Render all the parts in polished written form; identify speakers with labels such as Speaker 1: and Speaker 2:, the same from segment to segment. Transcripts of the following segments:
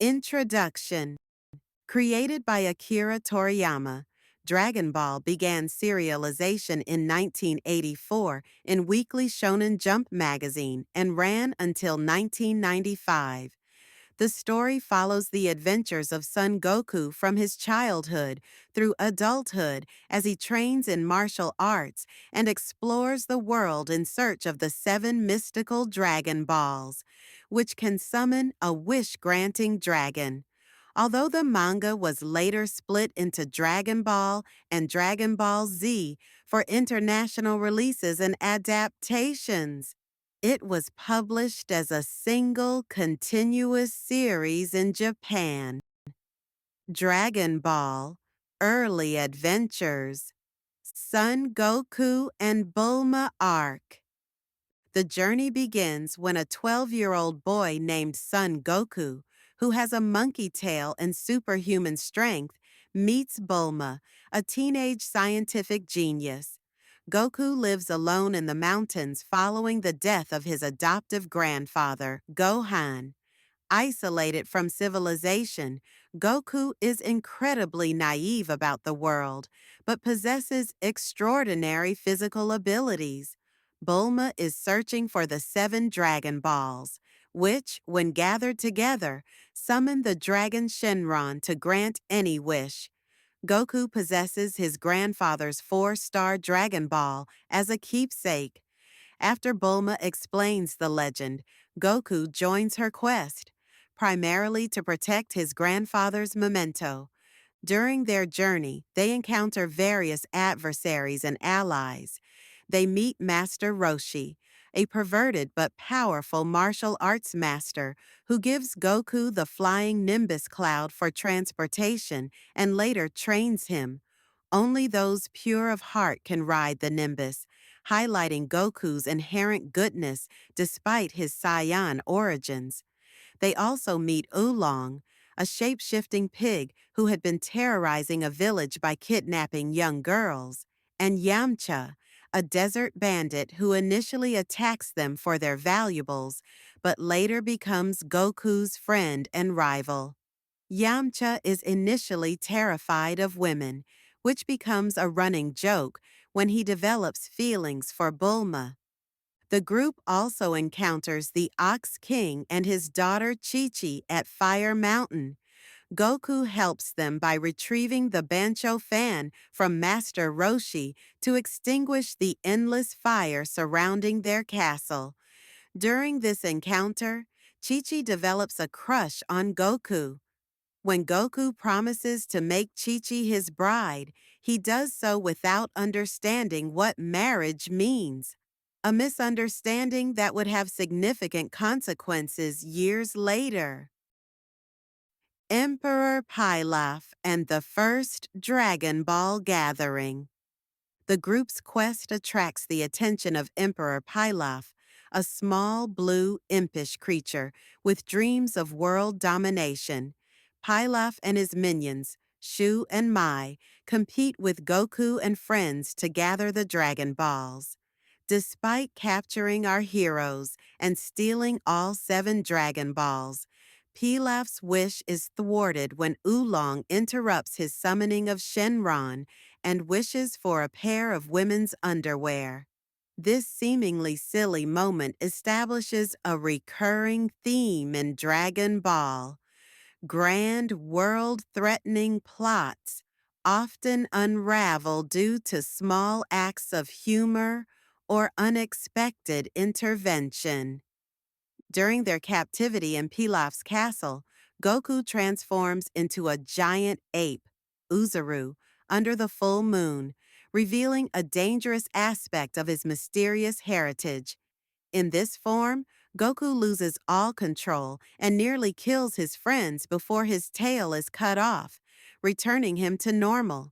Speaker 1: Introduction. Created by Akira Toriyama, Dragon Ball began serialization in 1984 in Weekly Shonen Jump magazine and ran until 1995. The story follows the adventures of Son Goku from his childhood through adulthood as he trains in martial arts and explores the world in search of the 7 mystical Dragon Balls, which can summon a wish-granting dragon. Although the manga was later split into Dragon Ball and Dragon Ball Z for international releases and adaptations, it was published as a single continuous series in Japan. Dragon Ball Early Adventures, Son Goku and Bulma Arc. The journey begins when a 12-year-old boy named Son Goku, who has a monkey tail and superhuman strength, meets Bulma, a teenage scientific genius. Goku lives alone in the mountains following the death of his adoptive grandfather, Gohan. Isolated from civilization, Goku is incredibly naive about the world, but possesses extraordinary physical abilities. Bulma is searching for the 7 Dragon Balls, which, when gathered together, summon the dragon Shenron to grant any wish. Goku possesses his grandfather's 4-star Dragon Ball as a keepsake. After Bulma explains the legend, Goku joins her quest, primarily to protect his grandfather's memento. During their journey, they encounter various adversaries and allies. They meet Master Roshi, a perverted but powerful martial arts master who gives Goku the flying Nimbus cloud for transportation and later trains him. Only those pure of heart can ride the Nimbus, highlighting Goku's inherent goodness despite his Saiyan origins. They also meet Oolong, a shape-shifting pig who had been terrorizing a village by kidnapping young girls, and Yamcha, a desert bandit who initially attacks them for their valuables, but later becomes Goku's friend and rival. Yamcha is initially terrified of women, which becomes a running joke when he develops feelings for Bulma. The group also encounters the Ox King and his daughter Chi-Chi at Fire Mountain. Goku helps them by retrieving the Bancho fan from Master Roshi to extinguish the endless fire surrounding their castle. During this encounter, Chi-Chi develops a crush on Goku. When Goku promises to make Chi-Chi his bride, he does so without understanding what marriage means, a misunderstanding that would have significant consequences years later. Emperor Pilaf and the First Dragon Ball Gathering. The group's quest attracts the attention of Emperor Pilaf, a small, blue, impish creature with dreams of world domination. Pilaf and his minions, Shu and Mai, compete with Goku and friends to gather the Dragon Balls. Despite capturing our heroes and stealing all 7 Dragon Balls, Pilaf's wish is thwarted when Oolong interrupts his summoning of Shenron and wishes for a pair of women's underwear. This seemingly silly moment establishes a recurring theme in Dragon Ball: grand world-threatening plots often unravel due to small acts of humor or unexpected intervention. During their captivity in Pilaf's castle, Goku transforms into a giant ape, Uzuru, under the full moon, revealing a dangerous aspect of his mysterious heritage. In this form, Goku loses all control and nearly kills his friends before his tail is cut off, returning him to normal.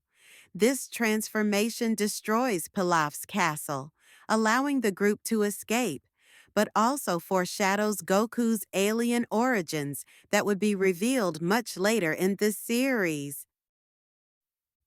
Speaker 1: This transformation destroys Pilaf's castle, allowing the group to escape, but also foreshadows Goku's alien origins that would be revealed much later in this series.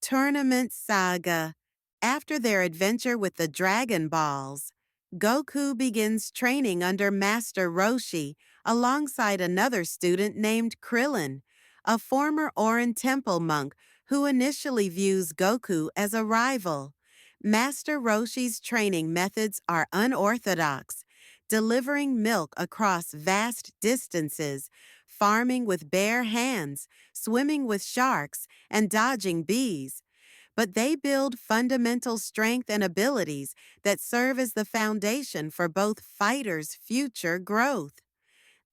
Speaker 1: Tournament Saga. After their adventure with the Dragon Balls, Goku begins training under Master Roshi, alongside another student named Krillin, a former Orin Temple monk who initially views Goku as a rival. Master Roshi's training methods are unorthodox, delivering milk across vast distances, farming with bare hands, swimming with sharks, and dodging bees. But they build fundamental strength and abilities that serve as the foundation for both fighters' future growth.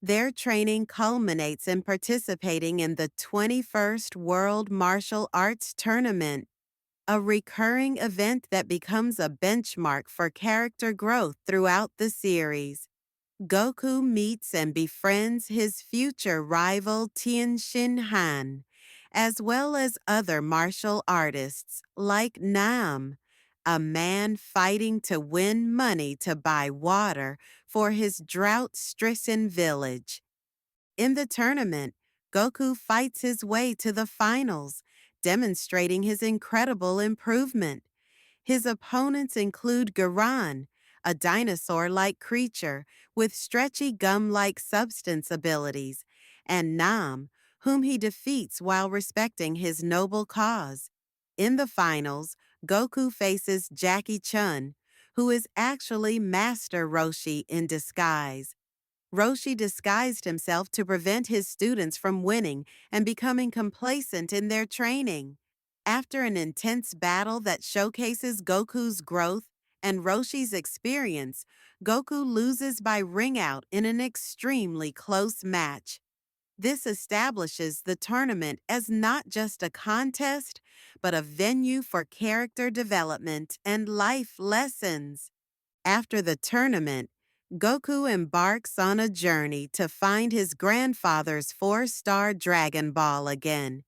Speaker 1: Their training culminates in participating in the 21st World Martial Arts Tournament, a recurring event that becomes a benchmark for character growth throughout the series. Goku meets and befriends his future rival Tien Shin Han, as well as other martial artists like Nam, a man fighting to win money to buy water for his drought-stricken village. In the tournament, Goku fights his way to the finals, demonstrating his incredible improvement. His opponents include Garan, a dinosaur-like creature with stretchy gum-like substance abilities, and Nam, whom he defeats while respecting his noble cause. In the finals, Goku faces Jackie Chun, who is actually Master Roshi in disguise. Roshi disguised himself to prevent his students from winning and becoming complacent in their training. After an intense battle that showcases Goku's growth and Roshi's experience, Goku loses by ring out in an extremely close match. This establishes the tournament as not just a contest, but a venue for character development and life lessons. After the tournament, Goku embarks on a journey to find his grandfather's four-star Dragon Ball again,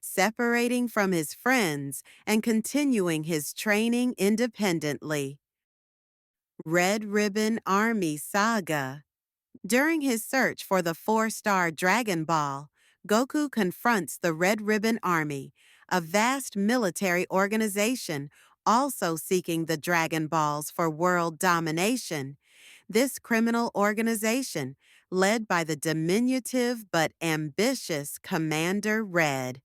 Speaker 1: separating from his friends and continuing his training independently. Red Ribbon Army Saga. During his search for the four-star Dragon Ball, Goku confronts the Red Ribbon Army, a vast military organization also seeking the Dragon Balls for world domination. This criminal organization, led by the diminutive but ambitious Commander Red,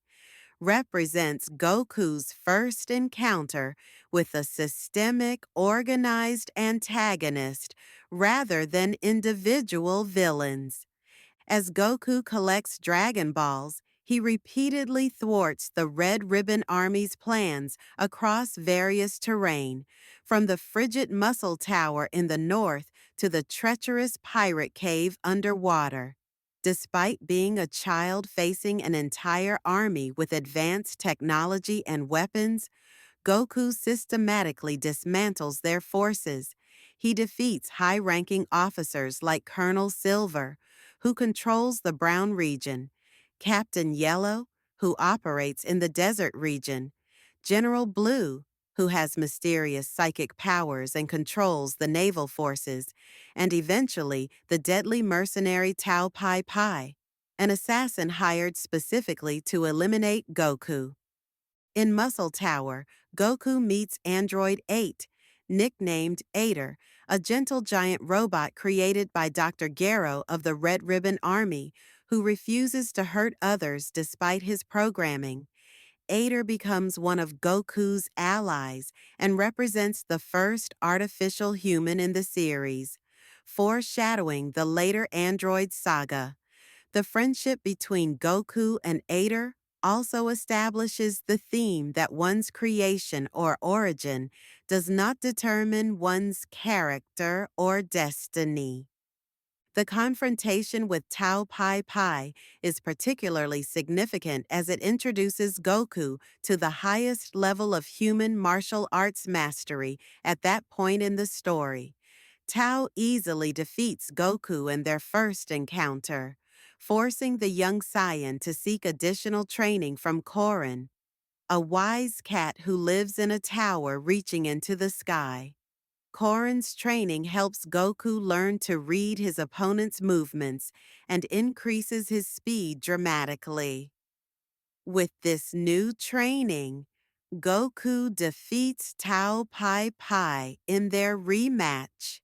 Speaker 1: represents Goku's first encounter with a systemic, organized antagonist rather than individual villains. As Goku collects Dragon Balls, he repeatedly thwarts the Red Ribbon Army's plans across various terrain, from the frigid Muscle Tower in the north to the treacherous pirate cave underwater. Despite being a child facing an entire army with advanced technology and weapons, Goku systematically dismantles their forces. He defeats high-ranking officers like Colonel Silver, who controls the Brown region, Captain Yellow, who operates in the Desert region, General Blue, who has mysterious psychic powers and controls the naval forces, and eventually the deadly mercenary Tao Pai Pai, an assassin hired specifically to eliminate Goku. In Muscle Tower, Goku meets Android 8, nicknamed Ader, a gentle giant robot created by Dr. Gero of the Red Ribbon Army, who refuses to hurt others despite his programming. Ader becomes one of Goku's allies and represents the first artificial human in the series, foreshadowing the later Android saga. The friendship between Goku and Ader also establishes the theme that one's creation or origin does not determine one's character or destiny. The confrontation with Tao Pai Pai is particularly significant as it introduces Goku to the highest level of human martial arts mastery at that point in the story. Tao easily defeats Goku in their first encounter, forcing the young Saiyan to seek additional training from Korin, a wise cat who lives in a tower reaching into the sky. Korin's training helps Goku learn to read his opponent's movements and increases his speed dramatically. With this new training, Goku defeats Tao Pai Pai in their rematch.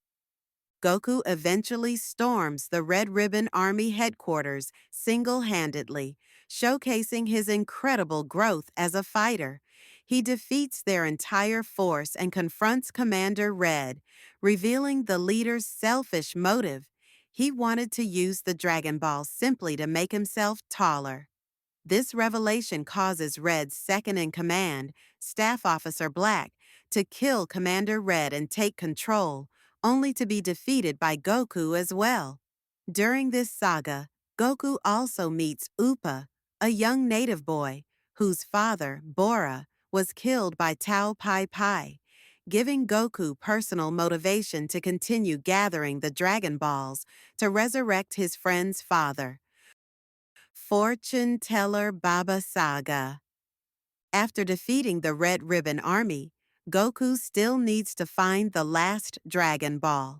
Speaker 1: Goku eventually storms the Red Ribbon Army headquarters single-handedly, showcasing his incredible growth as a fighter. He defeats their entire force and confronts Commander Red, revealing the leader's selfish motive. He wanted to use the Dragon Ball simply to make himself taller. This revelation causes Red's second-in-command, Staff Officer Black, to kill Commander Red and take control, only to be defeated by Goku as well. During this saga, Goku also meets Upa, a young native boy, whose father, Bora, was killed by Tao Pai Pai, giving Goku personal motivation to continue gathering the Dragon Balls to resurrect his friend's father. Fortune Teller Baba Saga. After defeating the Red Ribbon Army, Goku still needs to find the last Dragon Ball.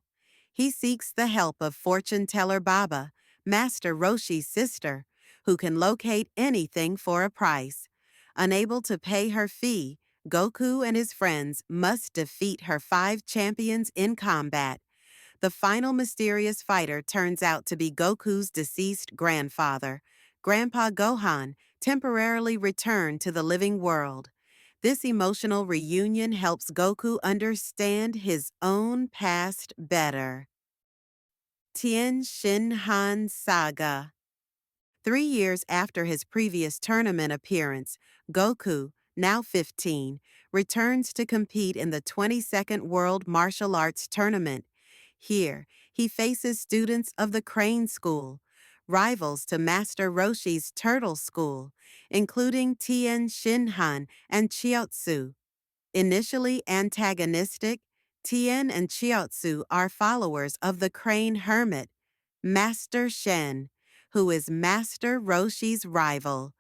Speaker 1: He seeks the help of Fortune Teller Baba, Master Roshi's sister, who can locate anything for a price. Unable to pay her fee, Goku and his friends must defeat her 5 champions in combat. The final mysterious fighter turns out to be Goku's deceased grandfather, Grandpa Gohan, temporarily returned to the living world. This emotional reunion helps Goku understand his own past better. Tien Shin Han Saga. 3 years after his previous tournament appearance, Goku, now 15, returns to compete in the 22nd World Martial Arts Tournament. Here, he faces students of the Crane School, rivals to Master Roshi's Turtle School, including Tien Shinhan and Chiotsu. Initially antagonistic, Tien and Chiotsu are followers of the Crane Hermit, Master Shen, who is Master Roshi's rival.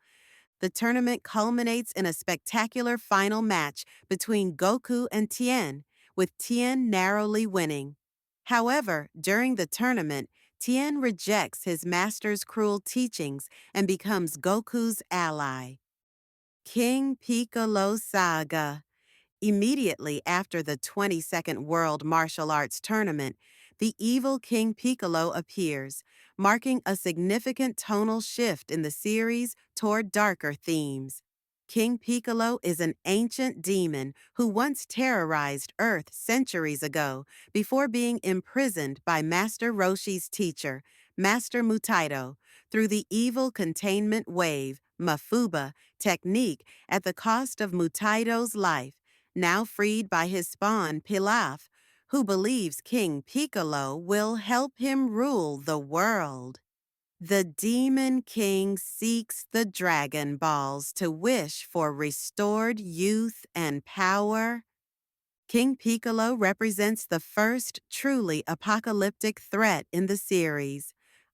Speaker 1: The tournament culminates in a spectacular final match between Goku and Tien, with Tien narrowly winning. However, during the tournament, Tien rejects his master's cruel teachings and becomes Goku's ally. King Piccolo Saga. Immediately after the 22nd World Martial Arts Tournament, the evil King Piccolo appears, marking a significant tonal shift in the series toward darker themes. King Piccolo is an ancient demon who once terrorized Earth centuries ago before being imprisoned by Master Roshi's teacher, Master Mutaito, through the evil containment wave, Mafuba, technique at the cost of Mutaito's life. Now freed by his spawn Pilaf, who believes King Piccolo will help him rule the world. The Demon King seeks the Dragon Balls to wish for restored youth and power. King Piccolo represents the first truly apocalyptic threat in the series.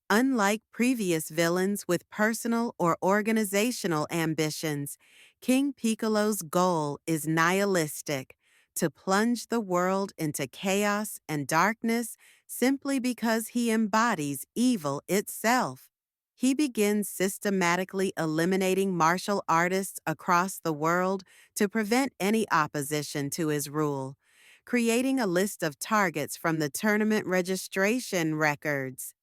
Speaker 1: Unlike previous villains with personal or organizational ambitions, King Piccolo's goal is nihilistic, to plunge the world into chaos and darkness simply because he embodies evil itself. He begins systematically eliminating martial artists across the world to prevent any opposition to his rule, creating a list of targets from the tournament registration records.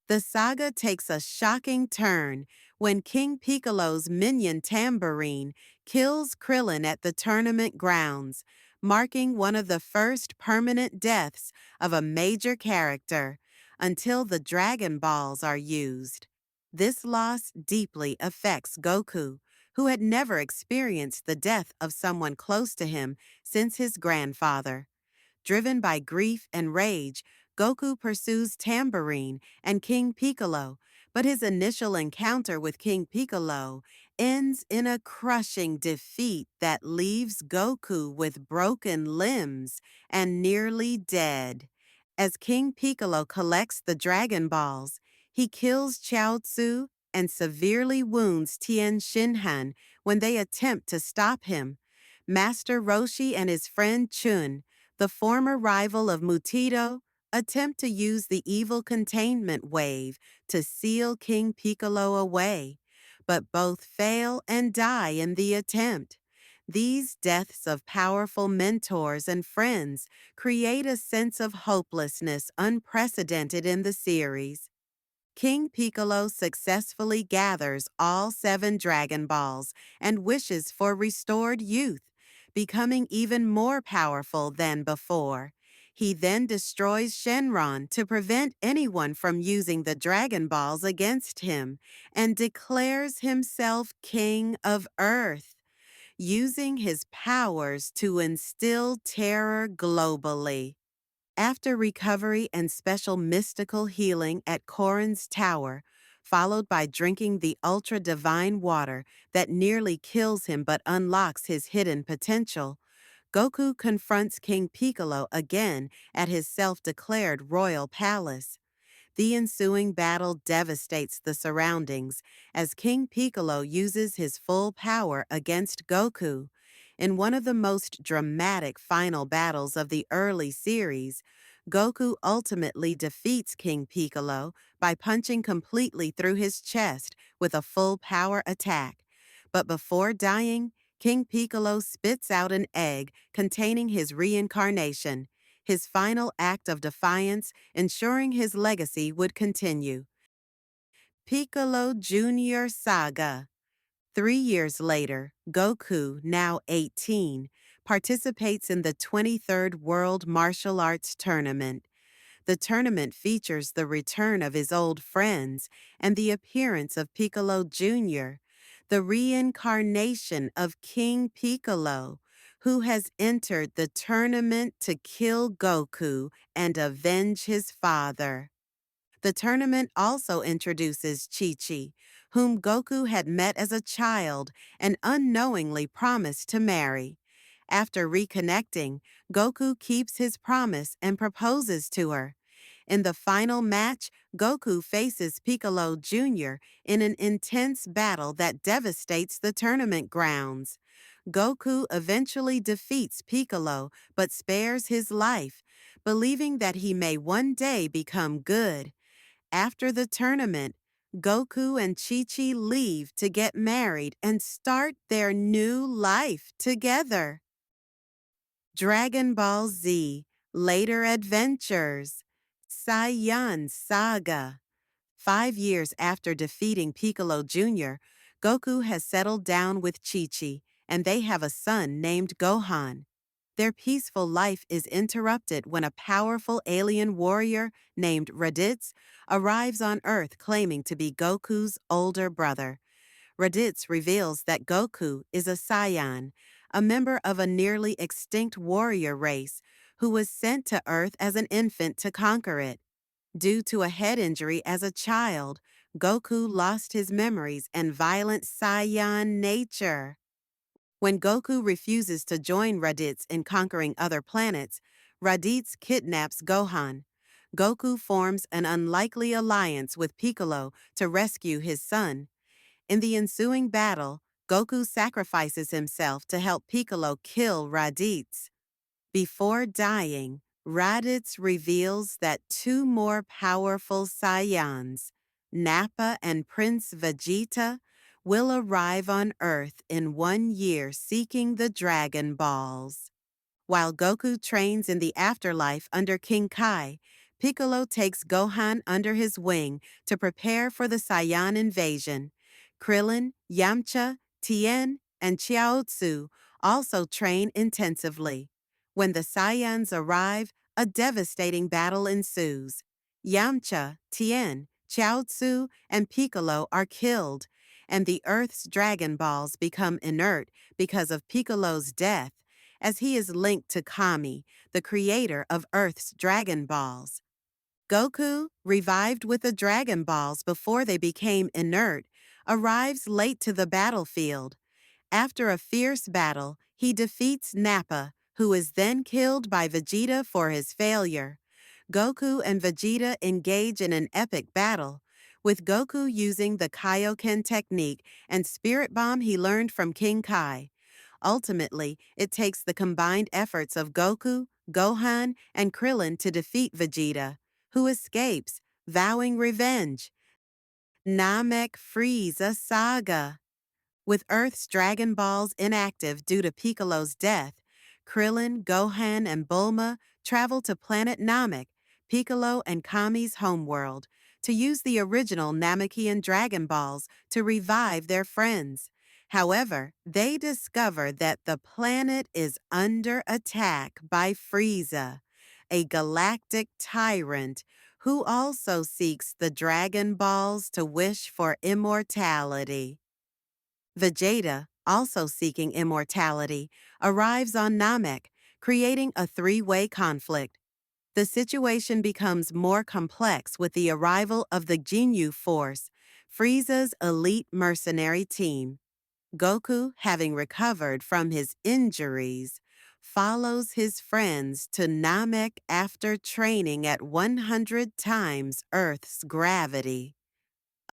Speaker 1: The saga takes a shocking turn when King Piccolo's minion Tambourine kills Krillin at the tournament grounds, marking one of the first permanent deaths of a major character until the Dragon Balls are used. This loss deeply affects Goku, who had never experienced the death of someone close to him since his grandfather. Driven by grief and rage, Goku pursues Tambourine and King Piccolo, but his initial encounter with King Piccolo ends in a crushing defeat that leaves Goku with broken limbs and nearly dead. As King Piccolo collects the Dragon Balls, he kills Chiaotzu and severely wounds Tien Shinhan when they attempt to stop him. Master Roshi and his friend Chun, the former rival of Mutito, attempt to use the evil containment wave to seal King Piccolo away, but both fail and die in the attempt. These deaths of powerful mentors and friends create a sense of hopelessness unprecedented in the series. King Piccolo successfully gathers all 7 Dragon Balls and wishes for restored youth, becoming even more powerful than before. He then destroys Shenron to prevent anyone from using the Dragon Balls against him and declares himself King of Earth, using his powers to instill terror globally. After recovery and special mystical healing at Korin's tower, followed by drinking the ultra-divine water that nearly kills him but unlocks his hidden potential, Goku confronts King Piccolo again at his self-declared royal palace. The ensuing battle devastates the surroundings as King Piccolo uses his full power against Goku. In one of the most dramatic final battles of the early series, Goku ultimately defeats King Piccolo by punching completely through his chest with a full power attack. But before dying, King Piccolo spits out an egg containing his reincarnation, his final act of defiance, ensuring his legacy would continue. Piccolo Jr. Saga. 3 years later, Goku, now 18, participates in the 23rd World Martial Arts Tournament. The tournament features the return of his old friends and the appearance of Piccolo Jr., the reincarnation of King Piccolo, who has entered the tournament to kill Goku and avenge his father. The tournament also introduces Chi-Chi, whom Goku had met as a child and unknowingly promised to marry. After reconnecting, Goku keeps his promise and proposes to her. In the final match, Goku faces Piccolo Jr. in an intense battle that devastates the tournament grounds. Goku eventually defeats Piccolo but spares his life, believing that he may one day become good. After the tournament, Goku and Chi-Chi leave to get married and start their new life together. Dragon Ball Z Later Adventures. Saiyan Saga. 5 years after defeating Piccolo Jr., Goku has settled down with Chi-Chi, and they have a son named Gohan. Their peaceful life is interrupted when a powerful alien warrior named Raditz arrives on Earth claiming to be Goku's older brother. Raditz reveals that Goku is a Saiyan, a member of a nearly extinct warrior race who was sent to Earth as an infant to conquer it. Due to a head injury as a child, Goku lost his memories and violent Saiyan nature. When Goku refuses to join Raditz in conquering other planets, Raditz kidnaps Gohan. Goku forms an unlikely alliance with Piccolo to rescue his son. In the ensuing battle, Goku sacrifices himself to help Piccolo kill Raditz. Before dying, Raditz reveals that 2 more powerful Saiyans, Nappa and Prince Vegeta, will arrive on Earth in 1 year seeking the Dragon Balls. While Goku trains in the afterlife under King Kai, Piccolo takes Gohan under his wing to prepare for the Saiyan invasion. Krillin, Yamcha, Tien, and Chiaotzu also train intensively. When the Saiyans arrive, a devastating battle ensues. Yamcha, Tien, Chiaotzu, and Piccolo are killed, and the Earth's Dragon Balls become inert because of Piccolo's death, as he is linked to Kami, the creator of Earth's Dragon Balls. Goku, revived with the Dragon Balls before they became inert, arrives late to the battlefield. After a fierce battle, he defeats Nappa, who is then killed by Vegeta for his failure. Goku and Vegeta engage in an epic battle, with Goku using the Kaioken technique and Spirit Bomb he learned from King Kai. Ultimately, it takes the combined efforts of Goku, Gohan, and Krillin to defeat Vegeta, who escapes, vowing revenge. Namek Frieza Saga. With Earth's Dragon Balls inactive due to Piccolo's death, Krillin, Gohan, and Bulma travel to planet Namek, Piccolo and Kami's homeworld, to use the original Namekian Dragon Balls to revive their friends. However, they discover that the planet is under attack by Frieza, a galactic tyrant who also seeks the Dragon Balls to wish for immortality. Vegeta, also seeking immortality, arrives on Namek, creating a three-way conflict. The situation becomes more complex with the arrival of the Ginyu Force, Frieza's elite mercenary team. Goku, having recovered from his injuries, follows his friends to Namek after training at 100 times Earth's gravity.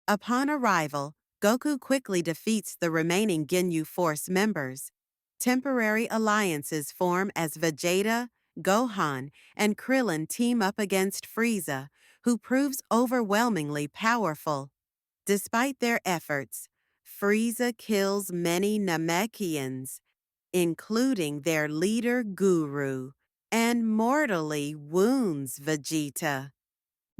Speaker 1: Upon arrival, Goku quickly defeats the remaining Ginyu Force members. Temporary alliances form as Vegeta, Gohan, and Krillin team up against Frieza, who proves overwhelmingly powerful. Despite their efforts, Frieza kills many Namekians, including their leader Guru, and mortally wounds Vegeta.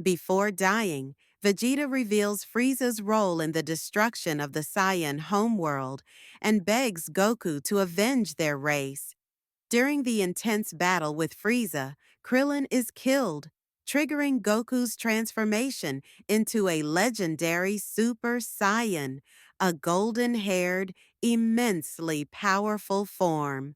Speaker 1: Before dying, Vegeta reveals Frieza's role in the destruction of the Saiyan homeworld and begs Goku to avenge their race. During the intense battle with Frieza, Krillin is killed, triggering Goku's transformation into a legendary Super Saiyan, a golden-haired, immensely powerful form.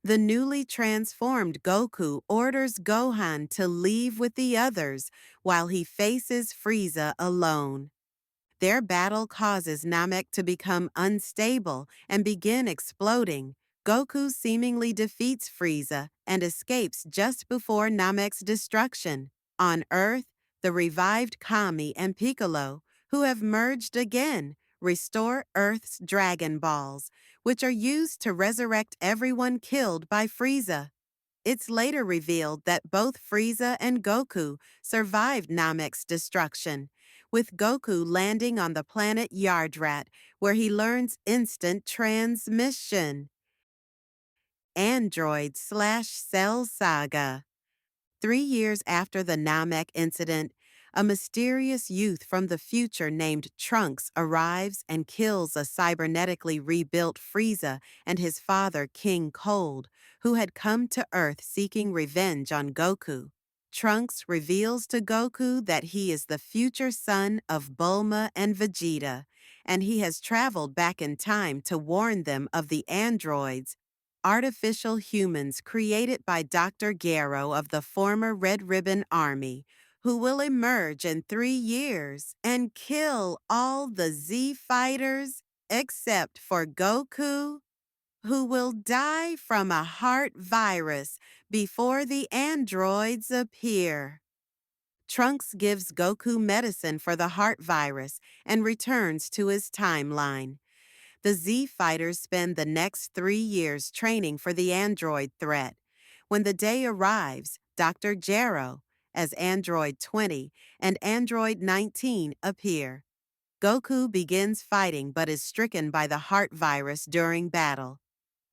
Speaker 1: The newly transformed Goku orders Gohan to leave with the others while he faces Frieza alone. Their battle causes Namek to become unstable and begin exploding. Goku seemingly defeats Frieza and escapes just before Namek's destruction. On Earth, the revived Kami and Piccolo, who have merged again, restore Earth's Dragon Balls, which are used to resurrect everyone killed by Frieza. It's later revealed that both Frieza and Goku survived Namek's destruction, with Goku landing on the planet Yardrat, where he learns instant transmission. Android/Cell Saga. 3 years after the Namek incident, a mysterious youth from the future named Trunks arrives and kills a cybernetically rebuilt Frieza and his father King Cold, who had come to Earth seeking revenge on Goku. Trunks reveals to Goku that he is the future son of Bulma and Vegeta, and he has traveled back in time to warn them of the androids, artificial humans created by Dr. Gero of the former Red Ribbon Army, who will emerge in 3 years and kill all the Z fighters except for Goku, who will die from a heart virus before the androids appear. Trunks gives Goku medicine for the heart virus and returns to his timeline. The Z fighters spend the next 3 years training for the android threat. When the day arrives, Dr. Gero, as Android 20, and Android 19 appear. Goku begins fighting but is stricken by the heart virus during battle.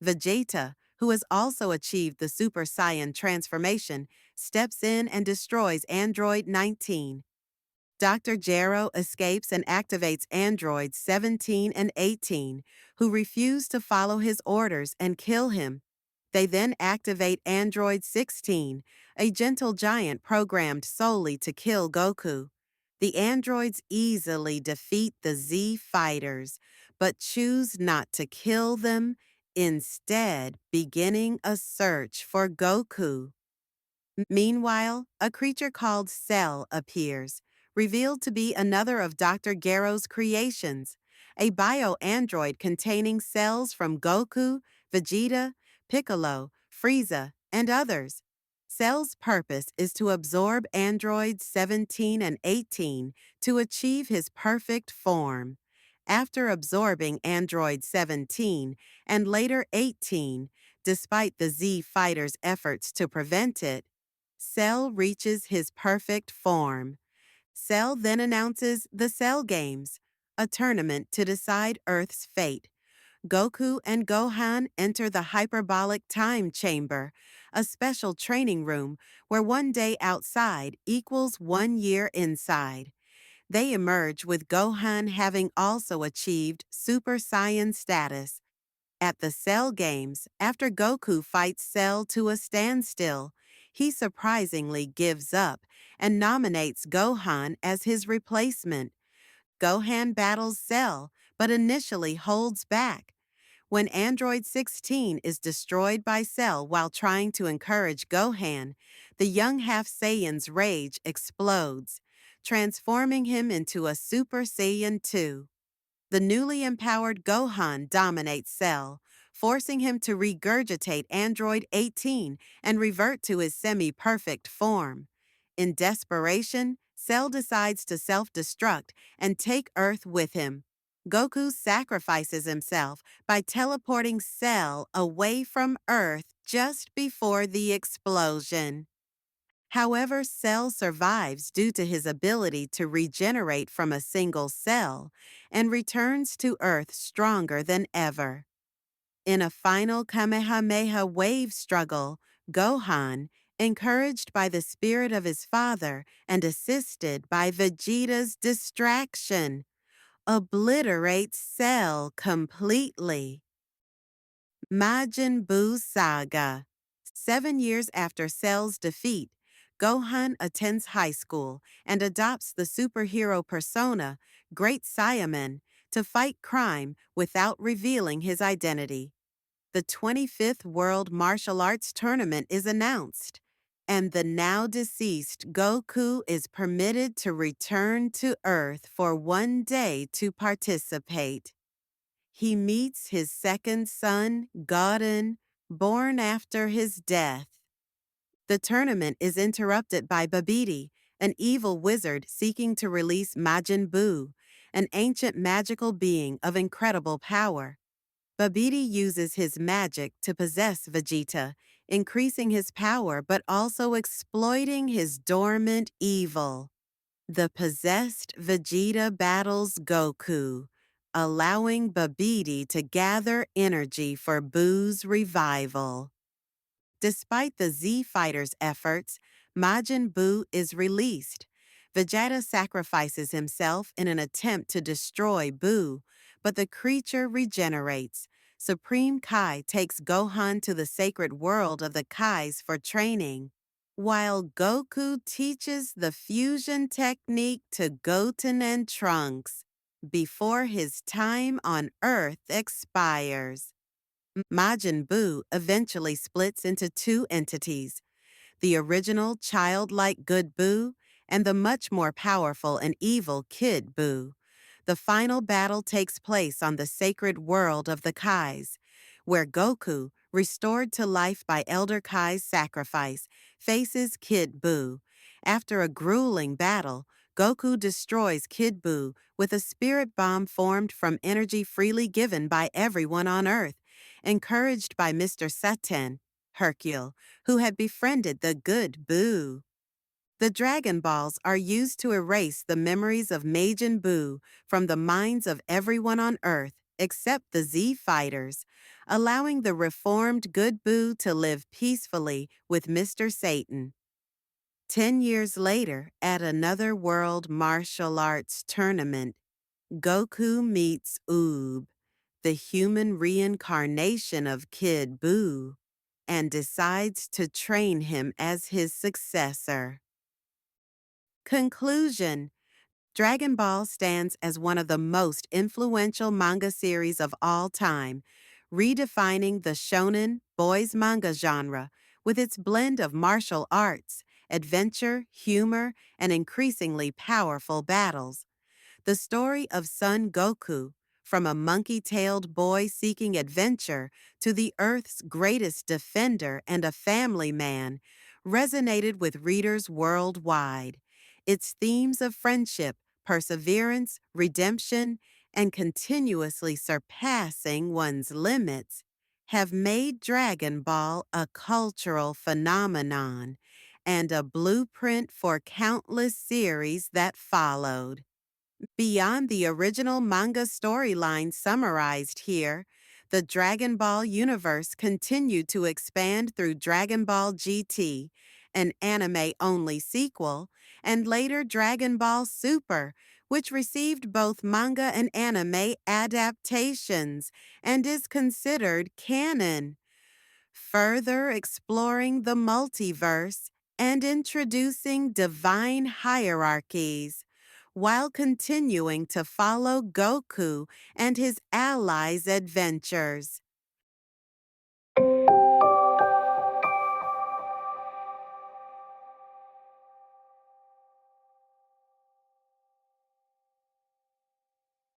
Speaker 1: Vegeta, who has also achieved the Super Saiyan transformation, steps in and destroys Android 19. Dr. Gero escapes and activates androids 17 and 18, who refuse to follow his orders and kill him. They then activate Android 16, a gentle giant programmed solely to kill Goku. The androids easily defeat the Z fighters, but choose not to kill them, instead beginning a search for Goku. Meanwhile, a creature called Cell appears, revealed to be another of Dr. Gero's creations, a bio-android containing cells from Goku, Vegeta, Piccolo, Frieza, and others. Cell's purpose is to absorb androids 17 and 18 to achieve his perfect form. After absorbing android 17 and later 18, despite the Z fighters' efforts to prevent it, Cell reaches his perfect form. Cell then announces the Cell Games, a tournament to decide Earth's fate. Goku and Gohan enter the hyperbolic time chamber, a special training room where one day outside equals 1 year inside. They emerge with Gohan having also achieved Super Saiyan status. At the Cell Games, after Goku fights Cell to a standstill, he surprisingly gives up and nominates Gohan as his replacement. Gohan battles Cell, but initially holds back. When Android 16 is destroyed by Cell while trying to encourage Gohan, the young half Saiyan's rage explodes, transforming him into a Super Saiyan 2. The newly empowered Gohan dominates Cell, forcing him to regurgitate Android 18 and revert to his semi-perfect form. In desperation, Cell decides to self-destruct and take Earth with him. Goku sacrifices himself by teleporting Cell away from Earth just before the explosion. However, Cell survives due to his ability to regenerate from a single cell and returns to Earth stronger than ever. In a final Kamehameha wave struggle, Gohan, encouraged by the spirit of his father and assisted by Vegeta's distraction, obliterates Cell completely. Majin Buu Saga. 7 years after Cell's defeat, Gohan attends high school and adopts the superhero persona, Great Saiyaman, to fight crime without revealing his identity. The 25th World Martial Arts Tournament is announced, and the now deceased Goku is permitted to return to Earth for one day to participate. He meets his second son, Gauden, born after his death. The tournament is interrupted by Babidi, an evil wizard seeking to release Majin Buu, an ancient magical being of incredible power. Babidi uses his magic to possess Vegeta, increasing his power but also exploiting his dormant evil. The possessed Vegeta battles Goku, allowing Babidi to gather energy for Buu's revival. Despite the Z Fighters' efforts, Majin Buu is released. Vegeta sacrifices himself in an attempt to destroy Buu, but the creature regenerates. Supreme Kai takes Gohan to the sacred world of the Kais for training, while Goku teaches the fusion technique to Goten and Trunks before his time on Earth expires. Majin Buu eventually splits into two entities, the original childlike good Buu and the much more powerful and evil Kid Buu. The final battle takes place on the sacred world of the Kais, where Goku, restored to life by Elder Kai's sacrifice, faces Kid Buu. After a grueling battle, Goku destroys Kid Buu with a spirit bomb formed from energy freely given by everyone on Earth, encouraged by Mr. Satan, Hercule, who had befriended the good Buu. The Dragon Balls are used to erase the memories of Majin Buu from the minds of everyone on Earth except the Z Fighters, allowing the reformed good Buu to live peacefully with Mr. Satan. 10 years later, at another World Martial Arts Tournament, Goku meets Oob, the human reincarnation of Kid Buu, and decides to train him as his successor. Conclusion: Dragon Ball stands as one of the most influential manga series of all time, redefining the shonen boys manga genre with its blend of martial arts, adventure, humor, and increasingly powerful battles. The story of Son Goku, from a monkey-tailed boy seeking adventure to the Earth's greatest defender and a family man, resonated with readers worldwide. Its themes of friendship, perseverance, redemption, and continuously surpassing one's limits have made Dragon Ball a cultural phenomenon and a blueprint for countless series that followed. Beyond the original manga storyline summarized here, The Dragon Ball universe continued to expand through Dragon Ball GT, an anime-only sequel, and later Dragon Ball Super, which received both manga and anime adaptations and is considered canon, further exploring the multiverse and introducing divine hierarchies, while continuing to follow Goku and his allies' adventures.